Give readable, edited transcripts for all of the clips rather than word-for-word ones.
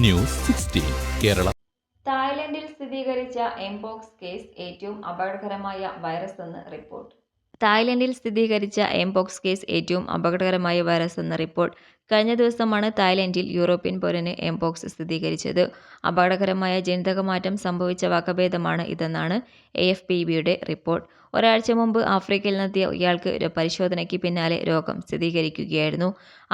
News 16 Kerala. തായ്ലൻഡിൽ സ്ഥിരീകരിച്ച mpox case ഏറ്റവും അപകടകരമായ വൈറസ് എന്ന് റിപ്പോർട്ട്. തായ്ലൻഡിൽ സ്ഥിരീകരിച്ച എംപോക്സ് കേസ് ഏറ്റവും അപകടകരമായ വൈറസ് എന്ന റിപ്പോർട്ട്. കഴിഞ്ഞ ദിവസമാണ് തായ്ലൻഡിൽ യൂറോപ്യൻ പൗരന് എംപോക്സ് സ്ഥിരീകരിച്ചത്. അപകടകരമായ ജനിതകമാറ്റം സംഭവിച്ച വകഭേദമാണ് ഇതെന്നാണ് AFPBയുടെ റിപ്പോർട്ട്. ഒരാഴ്ച മുമ്പ് ആഫ്രിക്കയിൽ നിന്നെത്തിയ ഇയാൾക്ക് പരിശോധനയ്ക്ക് പിന്നാലെ രോഗം സ്ഥിരീകരിക്കുകയായിരുന്നു.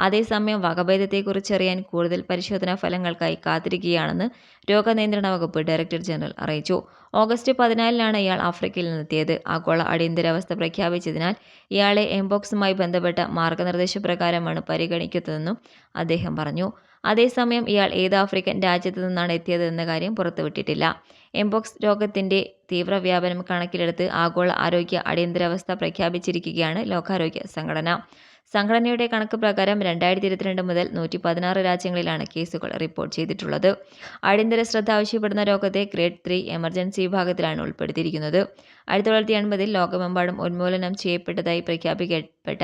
അതേസമയം വകഭേദത്തെക്കുറിച്ചറിയാൻ കൂടുതൽ പരിശോധനാ ഫലങ്ങൾക്കായി കാത്തിരിക്കുകയാണെന്ന് രോഗനിയന്ത്രണ വകുപ്പ് ഡയറക്ടർ ജനറൽ അറിയിച്ചു. ഓഗസ്റ്റ് 14-നാണ് ഇയാൾ ആഫ്രിക്കയിൽ നിന്നെത്തിയത്. ആഗോള അടിയന്തരാവസ്ഥ പ്രഖ്യാപിച്ചതിനാൽ ഇയാളെ എംപോക്സുമായി ബന്ധപ്പെട്ട മാർഗനിർദ്ദേശപ്രകാരമാണ് പരിഗണിക്കുന്നതെന്നും അദ്ദേഹം പറഞ്ഞു. അതേസമയം ഇയാൾ ഏത് ആഫ്രിക്കൻ രാജ്യത്തു നിന്നാണ് എത്തിയത് എന്ന കാര്യം പുറത്തുവിട്ടിട്ടില്ല. എംപോക്സ് രോഗത്തിന്റെ തീവ്രവ്യാപനം കണക്കിലെടുത്ത് ആഗോള ആരോഗ്യ അടിയന്തരാവസ്ഥ പ്രഖ്യാപിച്ചിരിക്കുകയാണ് ലോകാരോഗ്യ സംഘടന. സംഘടനയുടെ കണക്ക് പ്രകാരം 2022 മുതൽ 116 രാജ്യങ്ങളിലാണ് കേസുകൾ റിപ്പോർട്ട് ചെയ്തിട്ടുള്ളത്. അടിയന്തര ശ്രദ്ധ ആവശ്യപ്പെടുന്ന രോഗത്തെ ഗ്രേഡ് 3 എമർജൻസി വിഭാഗത്തിലാണ് ഉൾപ്പെടുത്തിയിരിക്കുന്നത്. 1980-ൽ ലോകമെമ്പാടും ഉന്മൂലനം ചെയ്യപ്പെട്ടതായി പ്രഖ്യാപിക്കപ്പെട്ട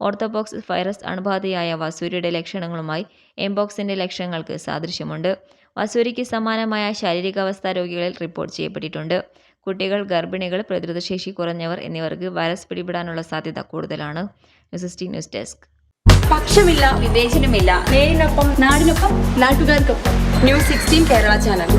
ഓർത്തോപോക്സ് വൈറസ് അണുബാധയായ വസൂരിയുടെ ലക്ഷണങ്ങളുമായി എംപോക്സിന്റെ ലക്ഷണങ്ങൾക്ക് സാദൃശ്യമുണ്ട്. വസൂരിക്ക് സമാനമായ ശാരീരികാവസ്ഥ രോഗികളിൽ റിപ്പോർട്ട് ചെയ്യപ്പെട്ടിട്ടുണ്ട്. കുട്ടികൾ, ഗർഭിണികൾ, പ്രതിരോധശേഷി കുറഞ്ഞവർ എന്നിവർക്ക് വൈറസ് പിടിപെടാനുള്ള സാധ്യത കൂടുതലാണ്. News desk. പക്ഷമില്ല, വിവേചനമില്ല. നേരിനൊപ്പം, നാടിനൊപ്പം, നാട്ടുകാർക്കൊപ്പം. News 16 Kerala channel.